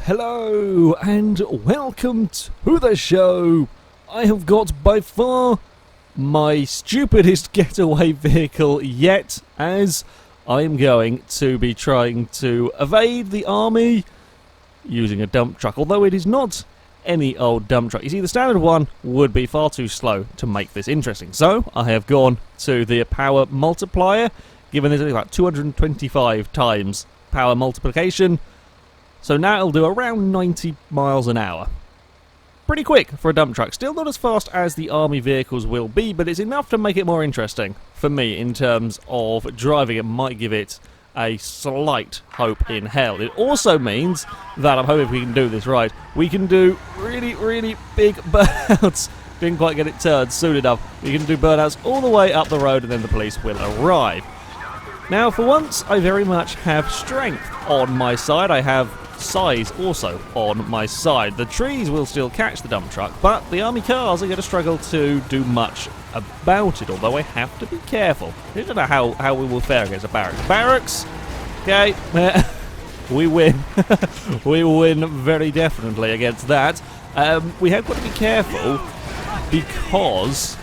Hello and welcome to the show. I have got by far my stupidest getaway vehicle yet, as I am going to be trying to evade the army using a dump truck, although it is not any old dump truck. You see, the standard one would be far too slow to make this interesting, so I have gone to the power multiplier, given this about 225 times power multiplication. So now it'll do around 90 miles an hour. Pretty quick for a dump truck. Still not as fast as the army vehicles will be, but it's enough to make it more interesting for me in terms of driving. It might give it a slight hope in hell. It also means that I'm hoping if we can do this right, we can do really, really big burnouts. Didn't quite get it turned soon enough. We can do burnouts all the way up the road and then the police will arrive. Now, for once, I very much have strength on my side. I have size also on my side. The trees will still catch the dump truck, but the army cars are going to struggle to do much about it, although I have to be careful. I don't know how we will fare against a barracks. Barracks! Okay, we win. We win very definitely against that. We have got to be careful because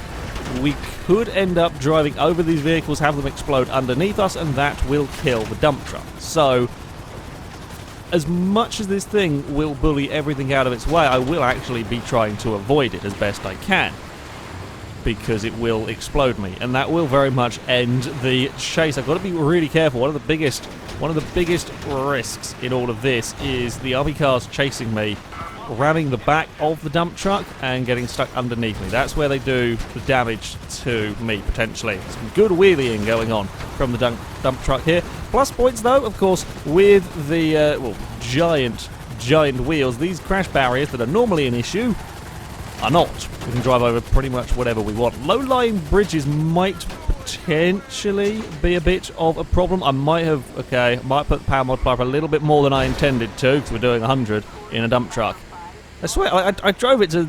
we could end up driving over these vehicles, have them explode underneath us, and that will kill the dump truck. So, as much as this thing will bully everything out of its way, I will actually be trying to avoid it as best I can, because it will explode me, and that will very much end the chase. I've got to be really careful. One of the biggest risks in all of this is the army cars chasing me, ramming the back of the dump truck and getting stuck underneath me. That's where they do the damage to me, potentially. Some good wheeling going on from the dump truck here. Plus points, though, of course, with the giant wheels. These crash barriers that are normally an issue are not. We can drive over pretty much whatever we want. Low-lying bridges might potentially be a bit of a problem. I might put the power multiplier a little bit more than I intended to, because we're doing 100 in a dump truck. I swear, I drove it to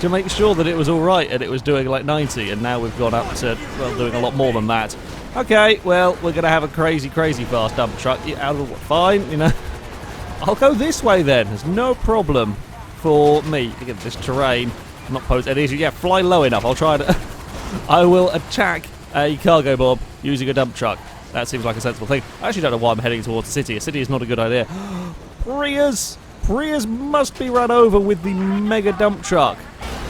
to make sure that it was alright, and it was doing like 90, and now we've gone up to, well, doing a lot more than that. Okay, well, we're going to have a crazy fast dump truck. Fine, you know. I'll go this way then. There's no problem for me. Again, this terrain, I'm not posed any issue. Yeah, fly low enough. I'll try to... I will attack a cargo bomb using a dump truck. That seems like a sensible thing. I actually don't know why I'm heading towards the city. A city is not a good idea. Prius must be run over with the mega dump truck.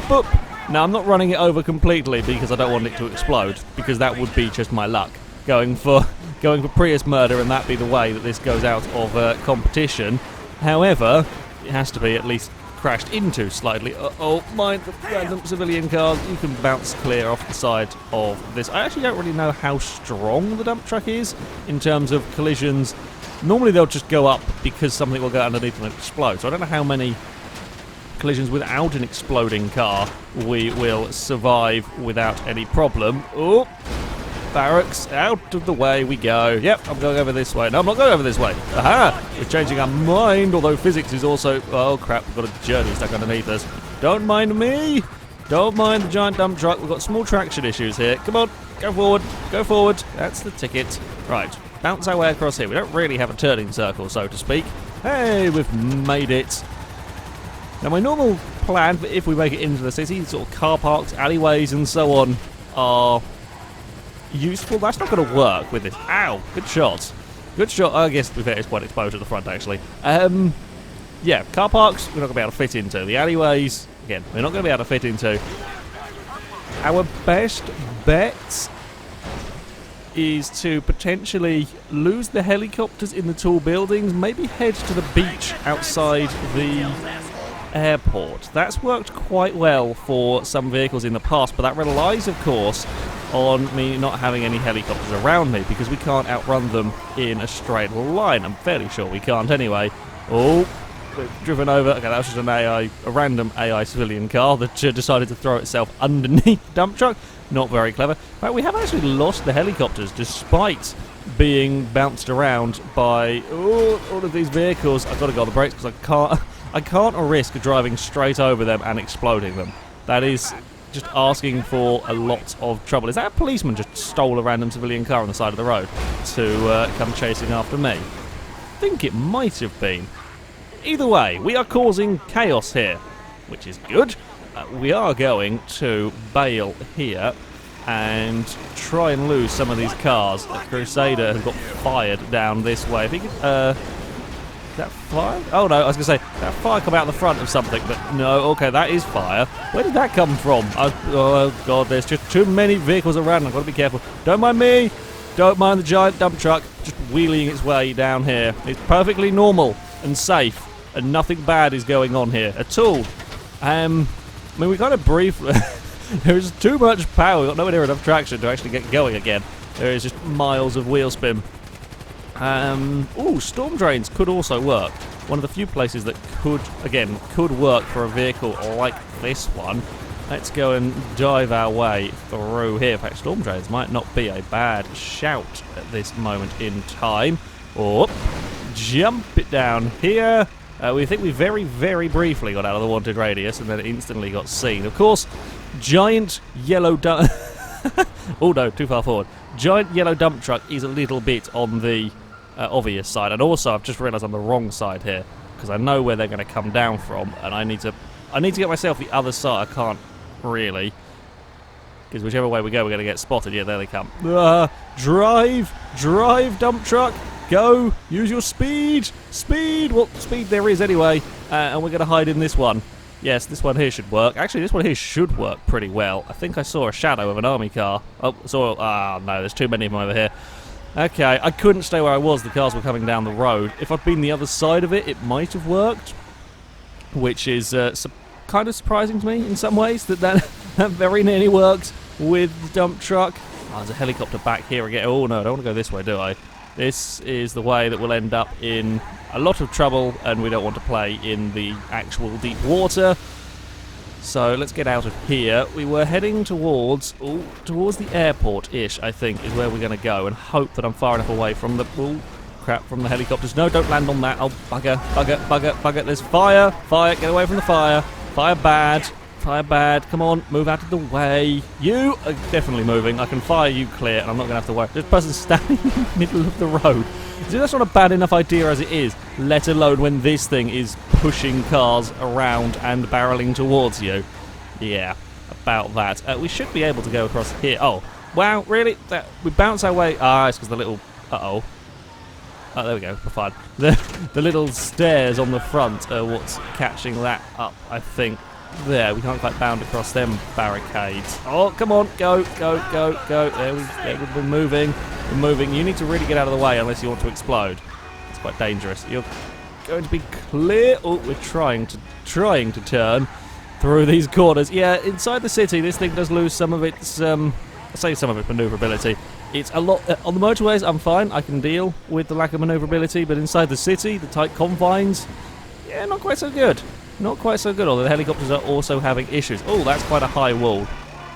Boop. Now, I'm not running it over completely because I don't want it to explode, because that would be just my luck. Going for Prius murder, and that be the way that this goes out of competition. However, it has to be at least crashed into slightly. Mind the random civilian cars. You can bounce clear off the side of this. I actually don't really know how strong the dump truck is in terms of collisions. Normally they'll just go up because something will go underneath and explode. So I don't know how many collisions without an exploding car we will survive without any problem. Oh, barracks, out of the way we go. Yep, I'm going over this way. No, I'm not going over this way. Aha! We're changing our mind, although physics is also... Oh, crap, we've got a journey stuck underneath us. Don't mind me. Don't mind the giant dump truck. We've got small traction issues here. Come on, go forward. Go forward. That's the ticket. Right, bounce our way across here. We don't really have a turning circle, so to speak. Hey, we've made it. Now, my normal plan, if we make it into the city, sort of car parks, alleyways, and so on, are useful. That's not going to work with this. Ow! Good shot. Good shot. I guess it's quite exposed at the front, actually. Yeah, car parks, we're not going to be able to fit into. The alleyways, again, we're not going to be able to fit into. Our best bet is to potentially lose the helicopters in the tall buildings, maybe head to the beach outside the airport. That's worked quite well for some vehicles in the past, but that relies, of course, on me not having any helicopters around me, because we can't outrun them in a straight line. I'm fairly sure we can't anyway. Oh, we've driven over. Okay, that was just a random AI civilian car that decided to throw itself underneath the dump truck. Not very clever. But we have actually lost the helicopters despite being bounced around by all of these vehicles. I've got to go on the brakes because I can't risk driving straight over them and exploding them. That is just asking for a lot of trouble. Is that a policeman just stole a random civilian car on the side of the road to come chasing after me? I think it might have been. Either way, we are causing chaos here, which is good. We are going to bail here and try and lose some of these cars. The Crusader has got fired down this way. If he could, is that fire? Oh no, I was going to say, that fire come out the front of something, but no, okay, that is fire. Where did that come from? Oh god, there's just too many vehicles around, I've got to be careful. Don't mind me, don't mind the giant dump truck, just wheeling its way down here. It's perfectly normal and safe, and nothing bad is going on here at all. I mean, we kind of briefly... There's too much power, we've got nowhere near enough traction to actually get going again. There is just miles of wheel spin. Ooh, storm drains could also work. One of the few places that could work for a vehicle like this one. Let's go and dive our way through here. In fact, storm drains might not be a bad shout at this moment in time. Or jump it down here. We think we very, very briefly got out of the wanted radius and then instantly got seen. Of course, giant yellow dump... oh no, too far forward. Giant yellow dump truck is a little bit on the obvious side. And also, I've just realised I'm the wrong side here. Because I know where they're going to come down from. And I need to get myself the other side. I can't really. Because whichever way we go, we're going to get spotted. Yeah, there they come. Drive, dump truck. Go! Use your speed! Speed! What speed there is anyway. And we're going to hide in this one. Yes, this one here should work. Actually, this one here should work pretty well. I think I saw a shadow of an army car. Oh, no, there's too many of them over here. Okay, I couldn't stay where I was. The cars were coming down the road. If I'd been the other side of it, it might have worked. Which is kind of surprising to me in some ways that very nearly worked with the dump truck. Oh, there's a helicopter back here again. Oh, no, I don't want to go this way, do I? This is the way that we'll end up in a lot of trouble, and we don't want to play in the actual deep water. So let's get out of here. We were heading towards the airport-ish, I think, is where we're going to go, and hope that I'm far enough away from the... from the helicopters. No, don't land on that. Oh, bugger. There's fire. Get away from the fire. Fire bad. Come on, move out of the way. You are definitely moving. I can fire you clear, and I'm not going to have to worry. This person's standing in the middle of the road. See, that's not a bad enough idea as it is, let alone when this thing is pushing cars around and barreling towards you. Yeah, about that. We should be able to go across here. Oh, wow, really? We bounce our way... it's because the little... Oh, there we go, we're fine. The little stairs on the front are what's catching that up, I think. There, we can't quite bound across them barricades. Oh, come on, go. There we're moving. You need to really get out of the way unless you want to explode. It's quite dangerous. You're going to be clear. Oh, we're trying to turn through these corners. Yeah, inside the city, this thing does lose some of its, I say some of its maneuverability. It's a lot on the motorways. I'm fine. I can deal with the lack of maneuverability, but inside the city, the tight confines, yeah, not quite so good. Not quite so good, although the helicopters are also having issues. Oh, that's quite a high wall.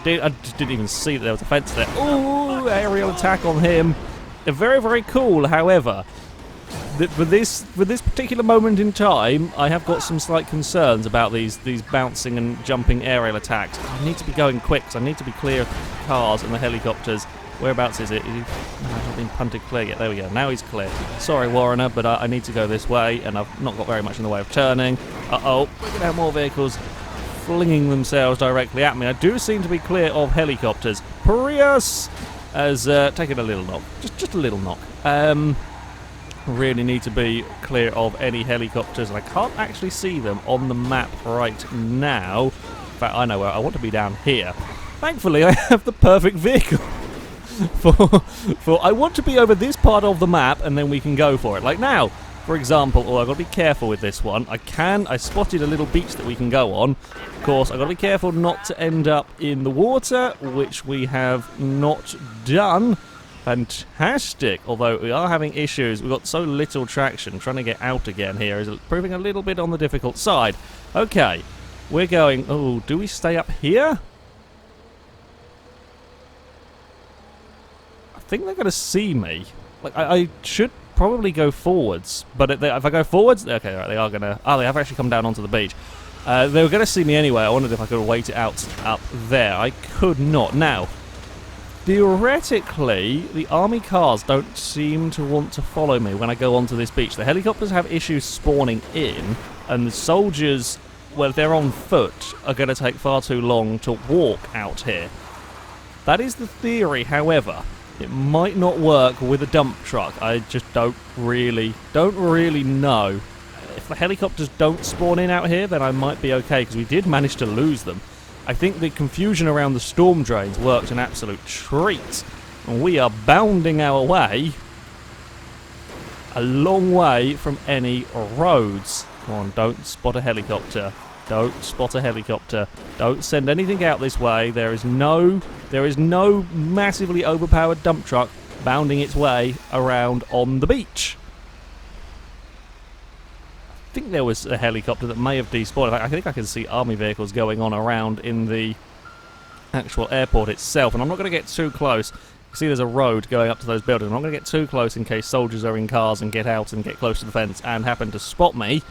I just didn't even see that there was a fence there. Oh, aerial attack on him. They're very, very cool, however. For this particular moment in time, I have got some slight concerns about these bouncing and jumping aerial attacks. I need to be going quick, because I need to be clear of the cars and the helicopters. Whereabouts is it? He's not been punted clear yet. There we go. Now he's clear. Sorry, Warrener, but I need to go this way, and I've not got very much in the way of turning. Uh-oh. Look at how more vehicles flinging themselves directly at me. I do seem to be clear of helicopters. Prius has taken a little knock. Just a little knock. Really need to be clear of any helicopters, and I can't actually see them on the map right now. In fact, I know where I want to be, down here. Thankfully, I have the perfect vehicle. for I want to be over this part of the map, and then we can go for it. Like now, for example, I've got to be careful with this one. I spotted a little beach that we can go on. Of course, I've got to be careful not to end up in the water, which we have not done. Fantastic. Although we are having issues. We've got so little traction. Trying to get out again here is proving a little bit on the difficult side. Okay, we're going... Oh, do we stay up here? I think they're going to see me. Like, I should probably go forwards, but if I go forwards, okay, right, they are going to... Oh, they have actually come down onto the beach. They were going to see me anyway. I wondered if I could wait it out up there. I could not. Now, theoretically, the army cars don't seem to want to follow me when I go onto this beach. The helicopters have issues spawning in, and the soldiers, well, if they're on foot, are going to take far too long to walk out here. That is the theory, however. It might not work with a dump truck. I just don't really know. If the helicopters don't spawn in out here, then I might be okay, because we did manage to lose them. I think the confusion around the storm drains worked an absolute treat. And we are bounding our way a long way from any roads. Come on, don't spot a helicopter. Don't spot a helicopter. Don't send anything out this way. There is no massively overpowered dump truck bounding its way around on the beach. I think there was a helicopter that may have despawned. I think I can see army vehicles going on around in the actual airport itself, and I'm not going to get too close. You see there's a road going up to those buildings. I'm not going to get too close in case soldiers are in cars and get out and get close to the fence and happen to spot me.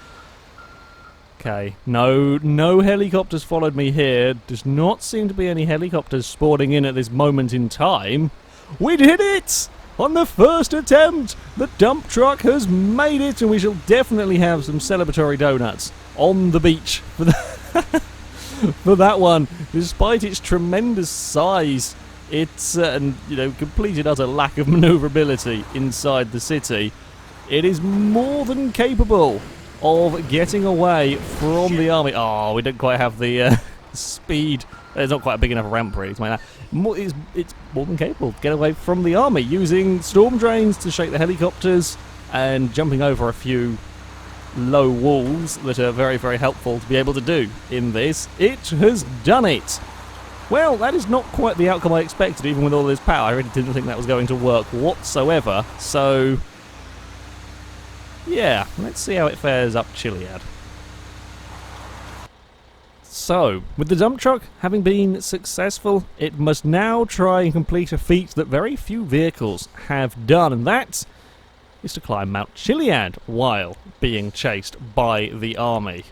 Okay, no helicopters followed me here. Does not seem to be any helicopters spawning in at this moment in time. We did it! On the first attempt, the dump truck has made it, and we shall definitely have some celebratory donuts on the beach for, for that one. Despite its tremendous size, it's complete and utter lack of manoeuvrability inside the city. It is more than capable of getting away from the army. Oh, we don't quite have the speed. It's not quite a big enough ramp really to make that. It's more than capable to get away from the army using storm drains to shake the helicopters and jumping over a few low walls that are very, very helpful to be able to do in this. It has done it. Well, that is not quite the outcome I expected, even with all this power. I really didn't think that was going to work whatsoever. So, yeah, let's see how it fares up Chiliad. So, with the dump truck having been successful, it must now try and complete a feat that very few vehicles have done, and that is to climb Mount Chiliad while being chased by the army.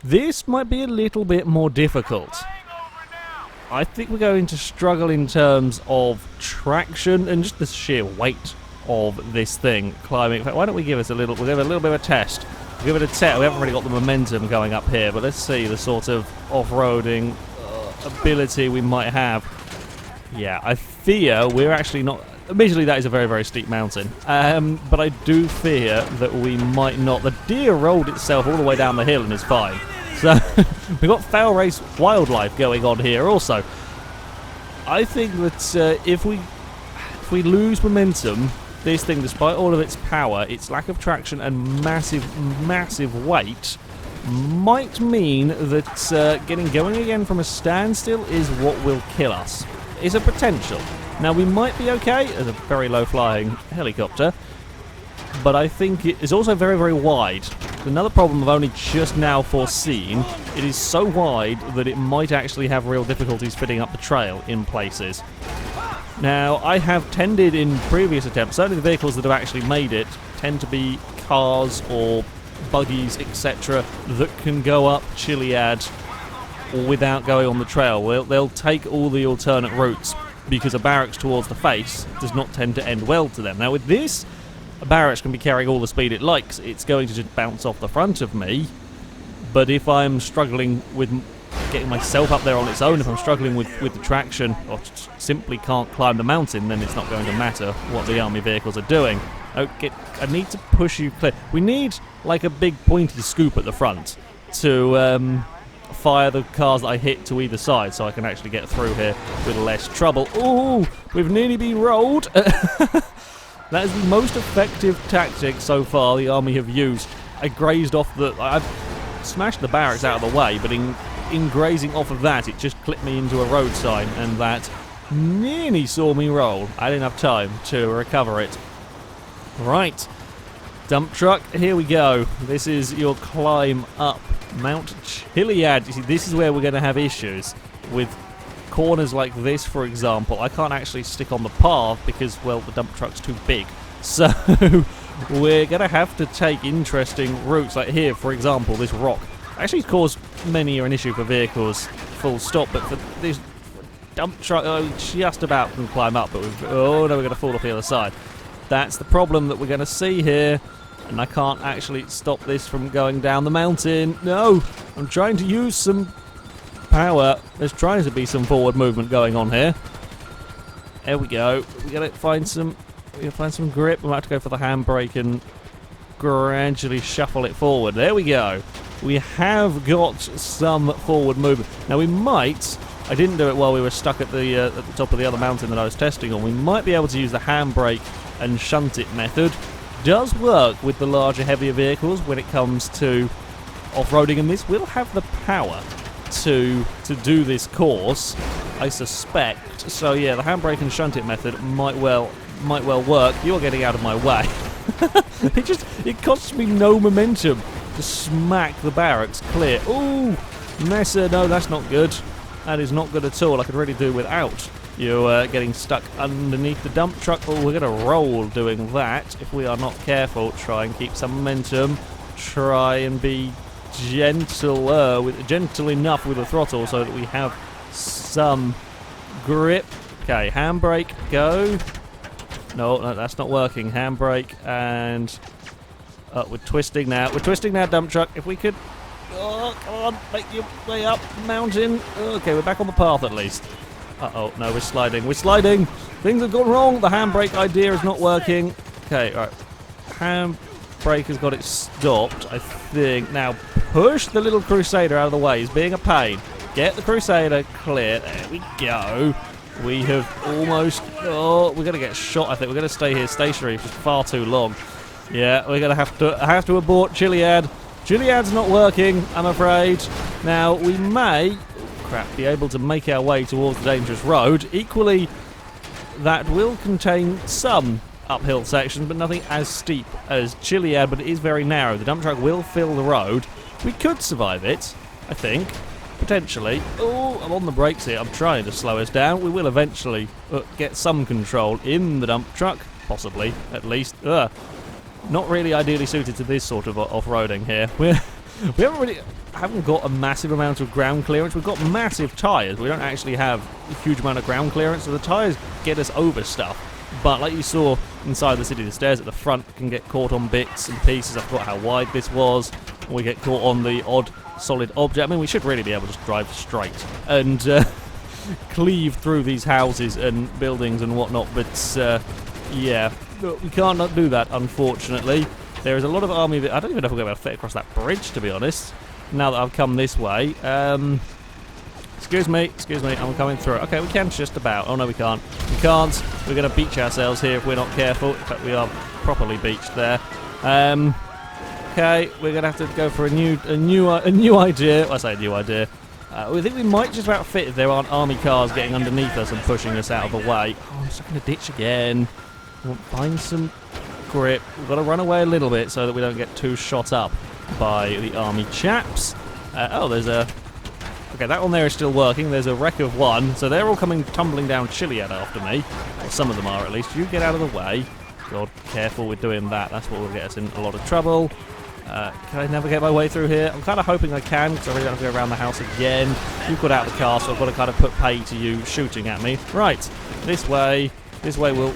This might be a little bit more difficult. I think we're going to struggle in terms of traction and just the sheer weight of this thing climbing. In fact, why don't we give it a little bit of a test? We'll give it a test. We haven't really got the momentum going up here, but let's see the sort of off-roading ability we might have. Yeah, I fear we're actually not... Admittedly, that is a very, very steep mountain, but I do fear that we might not. The deer rolled itself all the way down the hill and is fine. So, we've got FailRace wildlife going on here also. I think that if we lose momentum, this thing, despite all of its power, its lack of traction and massive weight, might mean that getting going again from a standstill is what will kill us. It's a potential. Now, we might be okay as a very low-flying helicopter, but I think it is also very, very wide. Another problem I've only just now foreseen, it is so wide that it might actually have real difficulties fitting up the trail in places. Now, I have tended in previous attempts, certainly the vehicles that have actually made it tend to be cars or buggies, etc., that can go up Chiliad without going on the trail. They'll take all the alternate routes because a barracks towards the face does not tend to end well to them. Now, with this, a barracks can be carrying all the speed it likes. It's going to just bounce off the front of me, but if I'm struggling with getting myself up there on its own, if I'm struggling with the traction or simply can't climb the mountain, then it's not going to matter what the army vehicles are doing. Okay, I need to push you clear. We need like a big pointy scoop at the front to fire the cars that I hit to either side so I can actually get through here with less trouble. Ooh, we've nearly been rolled. That is the most effective tactic so far the army have used. I grazed off I've smashed the barracks out of the way, but in grazing off of that, it just clipped me into a road sign, and that nearly saw me roll. I didn't have time to recover it. Right, dump truck, here we go. This is your climb up Mount Chiliad. You see, this is where we're going to have issues with corners like this, for example. I can't actually stick on the path because, well, the dump truck's too big. So we're going to have to take interesting routes. Like here, for example, this rock actually caused many an issue for vehicles, full stop, but for this dump truck, oh, just about can climb up, but oh no, we're going to fall off the other side. That's the problem that we're going to see here, and I can't actually stop this from going down the mountain. No, I'm trying to use some power. There's trying to be some forward movement going on here. There we go. We got to find some grip. We might have to go for the handbrake and gradually shuffle it forward. There we go. We have got some forward movement. Now we might. I didn't do it while we were stuck at the top of the other mountain that I was testing on. We might be able to use the handbrake and shunt it method. Does work with the larger, heavier vehicles when it comes to off-roading, and this will have the power to do this course, I suspect. So yeah, the handbrake and shunt it method might well work. You're getting out of my way. it costs me no momentum to smack the barracks clear. Ooh, Messer, no, that's not good. That is not good at all. I could really do without you getting stuck underneath the dump truck. Oh, we're going to roll doing that if we are not careful. Try and keep some momentum. Try and be gentle enough with the throttle so that we have some grip. Okay, handbrake, go. No, that's not working. Handbrake, and we're twisting now. We're twisting now, dump truck. If we could... Oh, come on, make your way up, mountain. Okay, we're back on the path at least. Uh-oh, no, we're sliding. We're sliding! Things have gone wrong. The handbrake idea is not working. Okay, all right. Handbrake has got it stopped, I think. Now, push the little Crusader out of the way. He's being a pain. Get the Crusader clear. There we go. We have almost... Oh, we're going to get shot, I think. We're going to stay here stationary for far too long. Yeah, we're going to have to abort Chiliad. Chiliad's not working, I'm afraid. Now, we may... be able to make our way towards the dangerous road. Equally, that will contain some uphill sections, but nothing as steep as Chiliad, but it is very narrow. The dump truck will fill the road. We could survive it, I think, potentially. Oh, I'm on the brakes here. I'm trying to slow us down. We will eventually get some control in the dump truck, possibly, at least. Not really ideally suited to this sort of off-roading here. We haven't got a massive amount of ground clearance. We've got massive tyres. We don't actually have a huge amount of ground clearance, so the tyres get us over stuff. But like you saw inside the city, the stairs at the front can get caught on bits and pieces. I forgot how wide this was. We get caught on the odd solid object. I mean, we should really be able to just drive straight and cleave through these houses and buildings and whatnot. But yeah, we can't not do that, unfortunately. There is a lot of army... I don't even know if we're going to be able to fit across that bridge, to be honest, now that I've come this way. Excuse me, I'm coming through. Okay, we can just about. Oh, no, we can't. We can't. We're going to beach ourselves here if we're not careful. In fact, we are properly beached there. Okay, we're going to have to go for a new idea. Well, I say a new idea. We think we might just about fit if there aren't army cars getting underneath us and pushing us out of the way. Oh, I'm stuck in a ditch again. We'll find some grip. We've got to run away a little bit so that we don't get too shot up by the army chaps. Oh, there's a... Okay, that one there is still working. There's a wreck of one. So they're all coming tumbling down Chiliad after me. Or some of them are, at least. You get out of the way. God, careful with doing that. That's what will get us in a lot of trouble. Can I navigate my way through here? I'm kind of hoping I can, because I really don't have to go around the house again. You've got out of the car, so I've got to kind of put pay to you shooting at me. Right, this way. This way will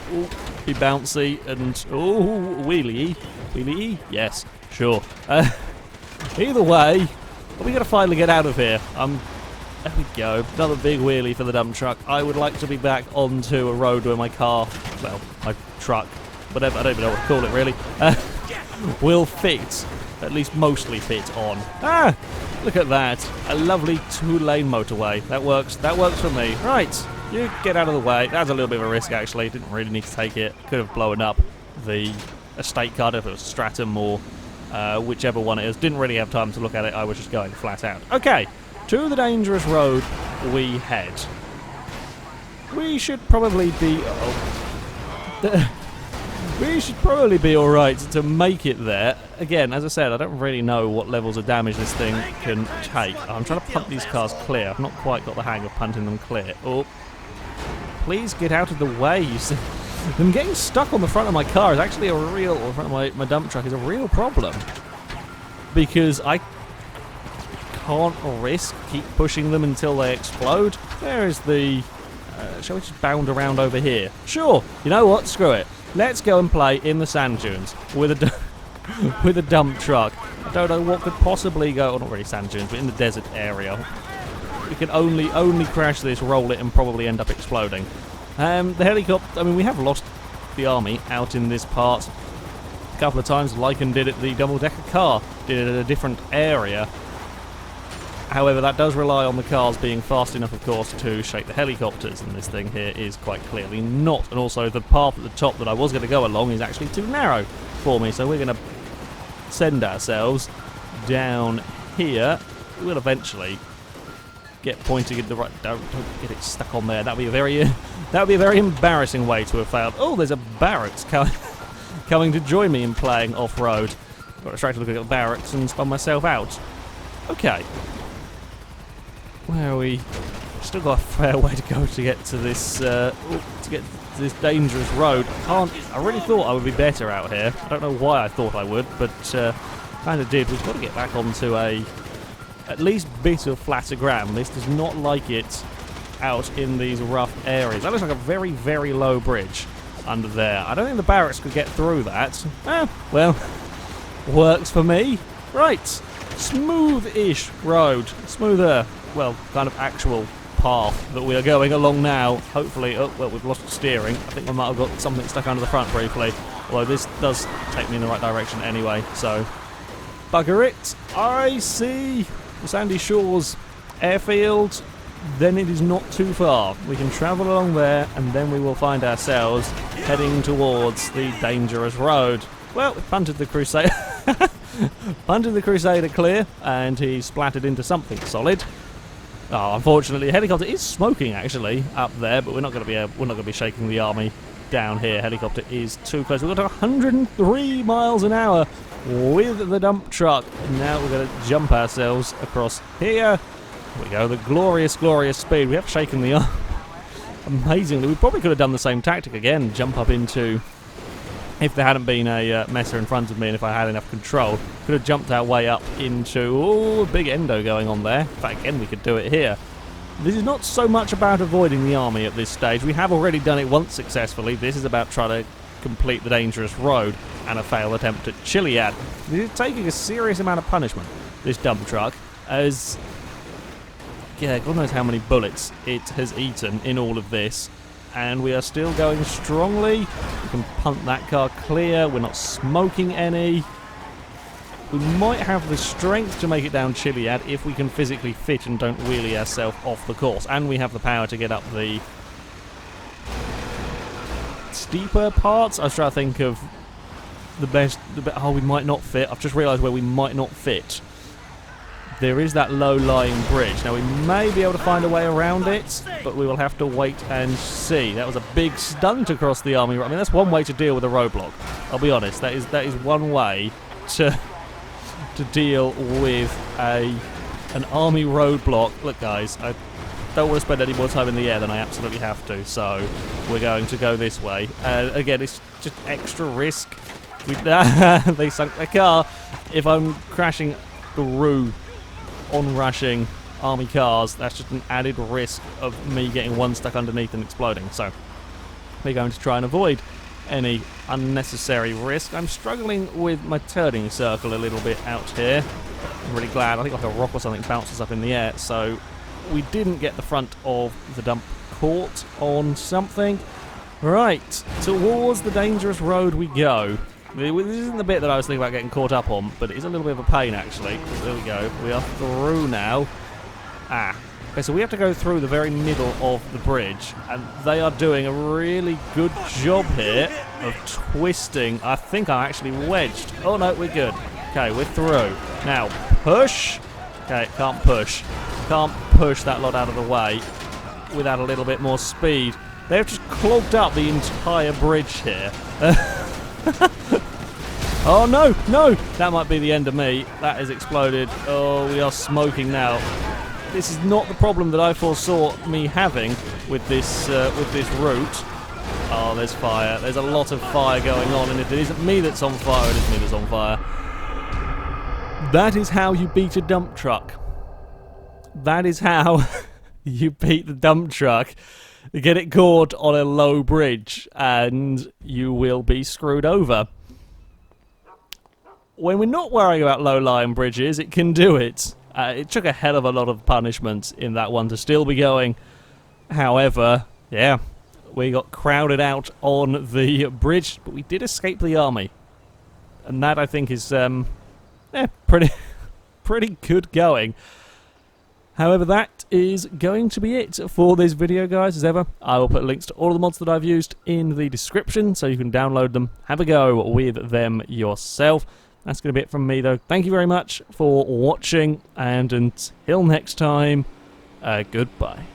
be bouncy and... Oh, wheelie. Wheelie? Yes, sure. Either way, we got to finally get out of here. There we go. Another big wheelie for the dump truck. I would like to be back onto a road where my car, well, my truck, whatever, I don't even know what to call it really, will fit, at least mostly fit on. Ah, look at that. A lovely two-lane motorway. That works for me. Right, you get out of the way. That's a little bit of a risk actually. Didn't really need to take it. Could have blown up the estate card if it was Stratum or whichever one it is. Didn't really have time to look at it. I was just going flat out. Okay. To the dangerous road we head. We should probably be... we should probably be alright to make it there. Again, as I said, I don't really know what levels of damage this thing can take. I'm trying to punt these cars clear. I've not quite got the hang of punting them clear. Oh, please get out of the way. You see, them getting stuck on the front of my car is actually a real... the front of my dump truck is a real problem. Because I can't risk keep pushing them until they explode. There is the Shall we just bound around over here? Sure. You know what? Screw it. Let's go and play in the sand dunes with a with a dump truck. I don't know what could possibly go. Well, not really sand dunes, but in the desert area. We can only crash this, roll it, and probably end up exploding. The helicopter. I mean, we have lost the army out in this part a couple of times. Lycan did it. The double-decker car did it at a different area. However, that does rely on the cars being fast enough, of course, to shake the helicopters, and this thing here is quite clearly not. And also, the path at the top that I was going to go along is actually too narrow for me, so we're going to send ourselves down here. We'll eventually get pointing in the right. Don't get it stuck on there. That'd be a very embarrassing way to have failed. Oh, there's a barracks coming to join me in playing off-road. Got distracted looking at the barracks and spun myself out. Okay. Where are we? Still got a fair way to go to get to this dangerous road. I really thought I would be better out here. I don't know why I thought I would, but kind of did. We've got to get back onto at least bit of flatter ground. This does not like it out in these rough areas. That looks like a very, very low bridge under there. I don't think the barracks could get through that. Well, works for me. Right. Smooth-ish road. Smoother, well, kind of actual path that we are going along now. Hopefully, oh, well, we've lost steering. I think I might have got something stuck under the front briefly. Although this does take me in the right direction anyway, so bugger it. I see the Sandy Shores airfield. Then it is not too far. We can travel along there, and then we will find ourselves heading towards the dangerous road. Well, we punted the Crusader. Punted the Crusader clear, and he splattered into something solid. Oh, unfortunately, the helicopter is smoking actually up there, but we're not going to be shaking the army down here. Helicopter is too close. We've got 103 miles an hour with the dump truck. And now we're going to jump ourselves across here. Here we go. The glorious, glorious speed. We have shaken the arm. Amazingly, we probably could have done the same tactic again. Jump up into. If there hadn't been a messer in front of me and if I had enough control, could have jumped our way up into, a big endo going on there. In fact, again, we could do it here. This is not so much about avoiding the army at this stage. We have already done it once successfully. This is about trying to complete the dangerous road and a failed attempt at Chiliad. This is taking a serious amount of punishment, this dump truck, as, yeah, God knows how many bullets it has eaten in all of this. And we are still going strongly. We can punt that car clear. We're not smoking any. We might have the strength to make it down Chiliad if we can physically fit and don't wheelie ourselves off the course. And we have the power to get up the steeper parts. I was trying to think of the best. Oh, we might not fit. I've just realised where we might not fit. There is that low-lying bridge. Now, we may be able to find a way around it, but we will have to wait and see. That was a big stunt across the army. I mean, that's one way to deal with a roadblock. I'll be honest. That is one way to deal with an army roadblock. Look, guys, I don't want to spend any more time in the air than I absolutely have to, so we're going to go this way. Again, it's just extra risk. They sunk their car. If I'm crashing through on-rushing army cars, that's just an added risk of me getting one stuck underneath and exploding. So we're going to try and avoid any unnecessary risk. I'm struggling with my turning circle a little bit out here. I'm really glad. I think like a rock or something bounces up in the air, so we didn't get the front of the dump caught on something. Right, towards the dangerous road we go. This isn't the bit that I was thinking about getting caught up on, but it is a little bit of a pain, actually. There we go. We are through now. Okay, so we have to go through the very middle of the bridge, and they are doing a really good job here of twisting. I think I'm actually wedged. Oh, no, we're good. Okay, we're through. Now, push. Okay, can't push. Can't push that lot out of the way without a little bit more speed. They've just clogged up the entire bridge here. Oh no, no! That might be the end of me. That has exploded. Oh, we are smoking now. This is not the problem that I foresaw me having with this route. Oh, there's fire. There's a lot of fire going on, and if it isn't me that's on fire, it is me that's on fire. That is how you beat a dump truck. That is how you beat the dump truck, get it caught on a low bridge, and you will be screwed over. When we're not worrying about low-lying bridges, it can do it. It took a hell of a lot of punishment in that one to still be going. However, yeah, we got crowded out on the bridge, but we did escape the army. And that, I think, is pretty good going. However, that is going to be it for this video, guys. As ever, I will put links to all of the mods that I've used in the description, so you can download them, have a go with them yourself. That's going to be it from me, though. Thank you very much for watching, and until next time, goodbye.